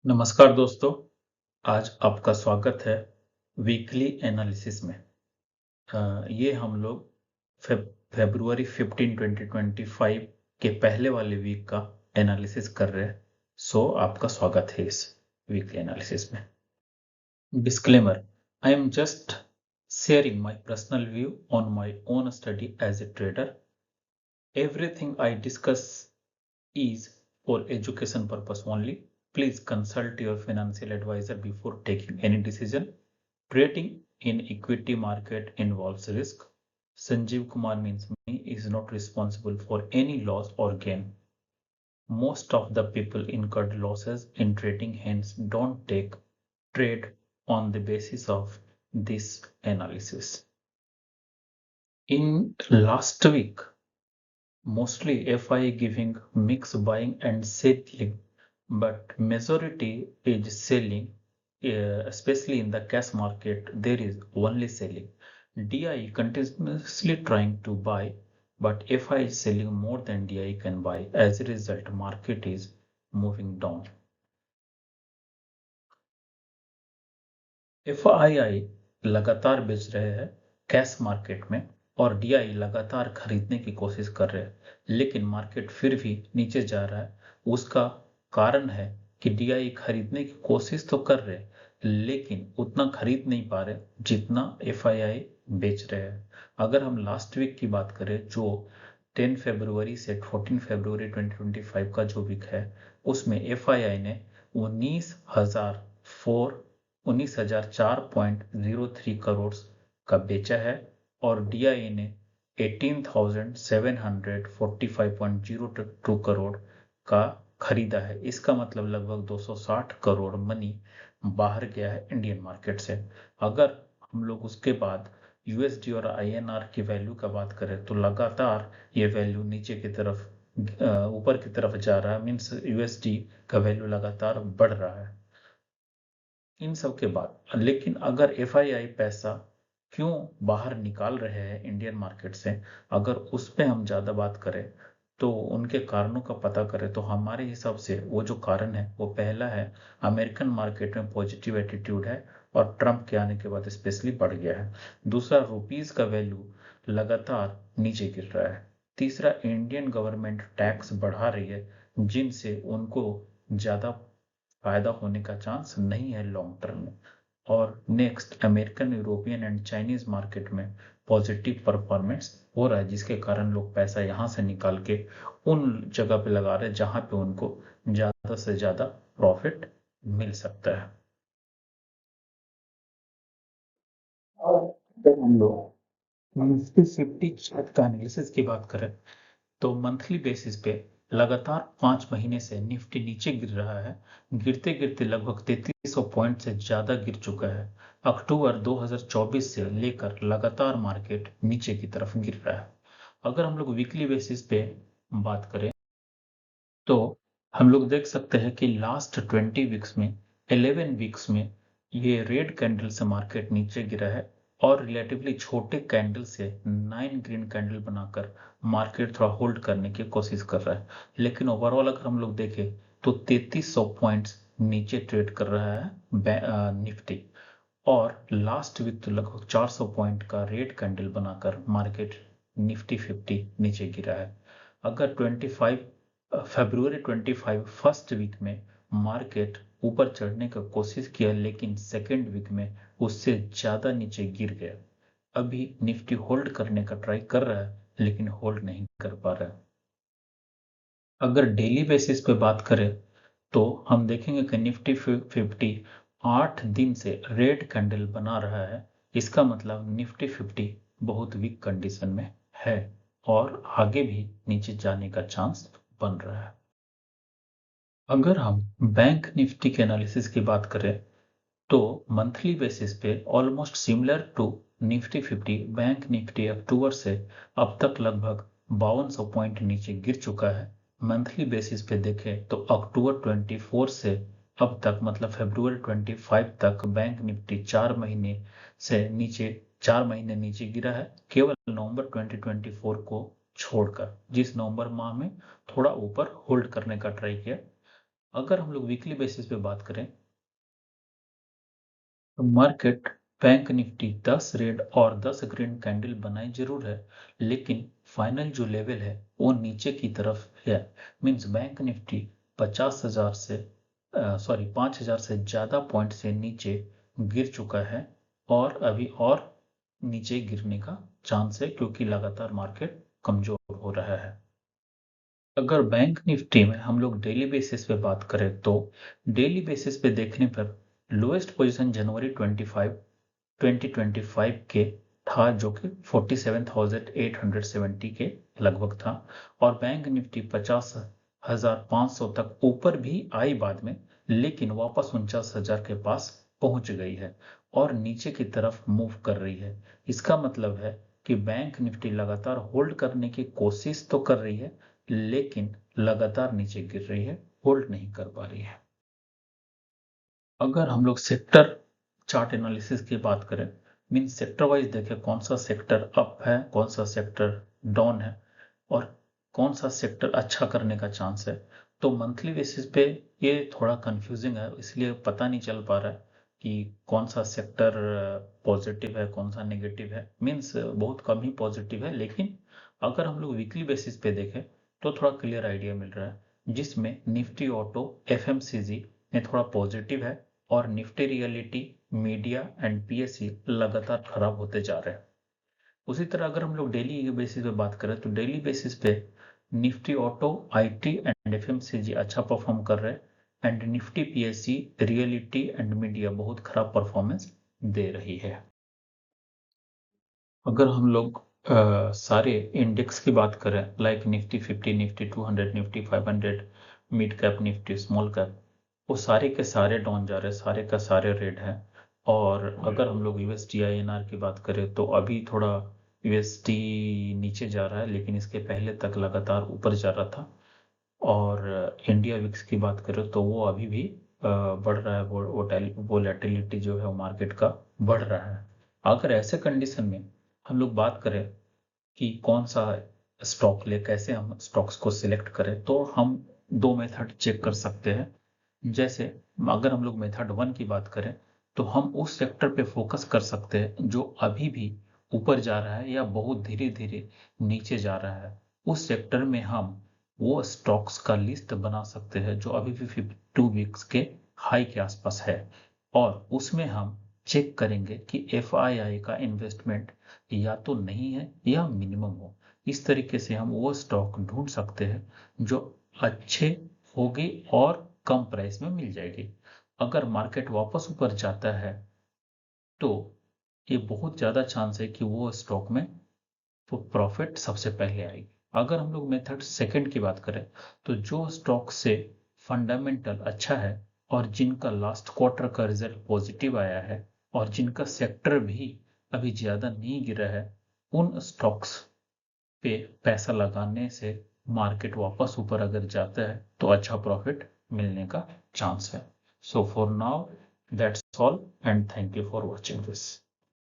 नमस्कार दोस्तों, आज आपका स्वागत है वीकली एनालिसिस में। ये हम लोग फरवरी 15 2025 के पहले वाले वीक का एनालिसिस कर रहे हैं। सो आपका स्वागत है इस वीकली एनालिसिस में। Disclaimer: I am just sharing my personal view on my own study as a trader. Everything I discuss is for education purpose only. Please consult your financial advisor before taking any decision. Trading in equity market involves risk. Sanjeev Kumar means me is not responsible for any loss or gain. Most of the people incurred losses in trading, hence don't take trade on the basis of this analysis. In last week, mostly FI giving mixed buying and selling, but majority is selling, especially in the cash market. There is only selling. DI continuously trying to buy, but FI is selling more than DI can buy. As a result, market is moving down. FII लगातार बेच रहे हैं cash market में और DI लगातार खरीदने की कोशिश कर रहे हैं, लेकिन मार्केट फिर भी नीचे जा रहा है। उसका कारण है कि DI खरीदने की कोशिश तो कर रहे हैं, लेकिन उतना खरीद नहीं पा रहे जितना FII बेच रहे हैं। अगर हम लास्ट वीक की बात करें, जो 10 फरवरी से 14 फरवरी 2025 का जो वीक है, उसमें FII ने 19,004.03 करोड़ का बेचा है और DI ने 18,745.02 करोड़ का खरीदा है। इसका मतलब लगभग 260 करोड़ मनी बाहर गया है इंडियन मार्केट से। अगर हम लोग उसके बाद USD और INR की वैल्यू का बात करें तो लगातार ये वैल्यू नीचे की तरफ ऊपर की तरफ जा रहा है, मीन्स USD का वैल्यू लगातार बढ़ रहा है। इन सब के बाद लेकिन अगर FII पैसा क्यों बाहर निकाल रहे हैं इंडियन मार्केट से, अगर उस पे हम ज़्यादा बात करें तो उनके कारणों का पता करें तो हमारे हिसाब से वो जो कारण है वो पहला है, अमेरिकन मार्केट में पॉजिटिव एटीट्यूड है और ट्रंप के आने के बाद स्पेशली बढ़ गया है। दूसरा, रुपीस का वैल्यू लगातार नीचे गिर रहा है। तीसरा, इंडियन गवर्नमेंट टैक्स बढ़ा रही है जिनसे उनको ज़्यादा फायदा होने का चांस नहीं है लॉन्ग टर्म में। और next, American, European and Chinese market में पॉजिटिव परफॉर्मेंस हो रहा है, जिसके कारण लोग पैसा यहाँ से निकाल के उन जगह पे लगा रहे हैं जहाँ पे उनको ज़्यादा से ज़्यादा प्रॉफिट मिल सकता है। और अगर हम लोग निफ्टी 50 चार्ट का एनालिसिस की बात करें तो मंथली बेसिस पे लगातार 5 महीने से निफ्टी नीचे गिर रहा है। गिरते गिरते लगभग 3300 पॉइंट से ज्यादा गिर चुका है। अक्टूबर 2024 से लेकर लगातार मार्केट नीचे की तरफ गिर रहा है। अगर हम लोग वीकली बेसिस पे बात करें तो हम लोग देख सकते हैं कि लास्ट 20 वीक्स में 11 वीक्स में ये रेड कैंडल से मार्केट नीचे गिरा है और रिलेटिवली छोटे कैंडल से 9 ग्रीन कैंडल बनाकर मार्केट थोड़ा होल्ड करने की कोशिश कर रहा है। लेकिन ओवरऑल अगर हम लोग देखें तो 3300 पॉइंट्स नीचे ट्रेड कर रहा है निफ्टी, और लास्ट वीक तो लगभग 400 पॉइंट का रेड कैंडल बनाकर मार्केट निफ्टी 50 नीचे गिरा है। अगर 25 फरवरी 25 फर्स्ट वीक में मार्केट ऊपर चढ़ने का कोशिश किया, लेकिन सेकेंड वीक में उससे ज्यादा नीचे गिर गया। अभी निफ्टी होल्ड करने का ट्राई कर रहा है लेकिन होल्ड नहीं कर पा रहा है। अगर डेली बेसिस पे बात करें तो हम देखेंगे कि निफ्टी 50 8 दिन से रेड कैंडल बना रहा है। इसका मतलब निफ्टी 50 बहुत वीक कंडीशन में है और आगे भी नीचे जाने का चांस बन रहा है। अगर हम बैंक निफ्टी के एनालिसिस की बात करें तो मंथली बेसिस पे almost similar to Nifty 50, Bank Nifty अक्टूबर से अब तक लगभग 5200 पॉइंट नीचे गिर चुका है। मंथली बेसिस पे देखें तो अक्टूबर 24 से अब तक मतलब फरवरी 25 तक बैंक निफ्टी 4 महीने नीचे गिरा है, केवल नवंबर 2024 को छोड़कर, जिस नवंबर माह में थोड़ा ऊपर होल्ड करने का ट्राई किया। अगर हम लोग वीकली बेसिस पे बात करें तो मार्केट बैंक निफ्टी 10 रेड और 10 ग्रीन कैंडल बनाए जरूर है, लेकिन फाइनल जो लेवल है वो नीचे की तरफ है। मींस बैंक निफ्टी 50,000 से 5,000 से ज्यादा पॉइंट से नीचे गिर चुका है और अभी और नीचे गिरने का चांस है, क्योंकि लगातार मार्केट कमजोर हो रहा है। अगर बैंक निफ्टी में हम लोग डेली बेसिस पे बात करें तो डेली बेसिस पे देखने पर लोएस्ट पोजीशन जनवरी 2025 के था, जो कि 47,870 के लगभग था, और बैंक निफ्टी 50,500 तक ऊपर भी आई बाद में, लेकिन वापस 49,000 के पास पहुंच गई है और नीचे की तरफ मूव कर रही है। इसका मतलब है कि बैंक निफ्टी लगातार होल्ड करने की कोशिश तो कर रही है, लेकिन लगातार नीचे गिर रही है, होल्ड नहीं कर पा रही है। अगर हम लोग सेक्टर चार्ट एनालिसिस की बात करें, मीन सेक्टर वाइज देखें कौन सा सेक्टर अप है, कौन सा सेक्टर डाउन है और कौन सा सेक्टर अच्छा करने का चांस है, तो मंथली बेसिस पे ये थोड़ा कंफ्यूजिंग है, इसलिए पता नहीं चल पा रहा है कि कौन सा सेक्टर पॉजिटिव है, कौन सा नेगेटिव है। मीन्स बहुत कम ही पॉजिटिव है, लेकिन अगर हम लोग वीकली बेसिस पे देखें तो थोड़ा क्लियर आइडिया मिल रहा है, जिसमें निफ्टी ऑटो एफएमसीजी में थोड़ा पॉजिटिव है और Nifty reality, media and PSC लगातार खराब होते जा रहे हैं। उसी तरह अगर हम लोग डेली बेसिस पे बात करें तो डेली बेसिस पे Nifty auto, IT and FMCG अच्छा परफॉर्म कर रहे हैं and Nifty PSC, reality and media बहुत खराब परफॉर्मेंस दे रही है। अगर हम लोग सारे इंडेक्स की बात करें, like Nifty 50, Nifty 200, Nifty 500, mid cap Nifty, small cap, वो सारे के सारे डाउन जा रहे हैं, सारे का सारे रेड है। और अगर हम लोग यूएसडी आईएनआर की बात करें तो अभी थोड़ा यूएसडी नीचे जा रहा है, लेकिन इसके पहले तक लगातार ऊपर जा रहा था। और इंडिया विक्स की बात करें तो वो अभी भी बढ़ रहा है, वोलेटिलिटी जो है वो मार्केट का बढ़ रहा है। अगर ऐसे कंडीशन में हम लोग बात करें कि कौन सा स्टॉक ले, कैसे हम स्टॉक्स को सिलेक्ट करें, तो हम दो मेथड चेक कर सकते हैं। जैसे अगर हम लोग मेथड 1 की बात करें तो हम उस सेक्टर पे फोकस कर सकते हैं जो अभी भी ऊपर जा रहा है या बहुत धीरे धीरे नीचे जा रहा है। उस सेक्टर में हम वो स्टॉक्स का लिस्ट बना सकते हैं जो अभी भी 52 वीक्स के हाई के आसपास है, और उसमें हम चेक करेंगे कि एफआईआई का इन्वेस्टमेंट या तो नहीं है या मिनिमम हो। इस तरीके से हम वो स्टॉक ढूंढ सकते हैं जो अच्छे होगी और कम प्राइस में मिल जाएगी। अगर मार्केट वापस ऊपर जाता है तो ये बहुत ज्यादा चांस है कि वो स्टॉक में तो प्रॉफिट सबसे पहले आएगी। अगर हम लोग मेथड सेकंड की बात करें तो जो स्टॉक से फंडामेंटल अच्छा है और जिनका लास्ट क्वार्टर का रिजल्ट पॉजिटिव आया है और जिनका सेक्टर भी अभी ज्यादा नहीं गिरा है, उन स्टॉक्स पे पैसा लगाने से मार्केट वापस ऊपर अगर जाता है तो अच्छा प्रॉफिट मिलने का चांस है। So for now that's all and thank you for watching this.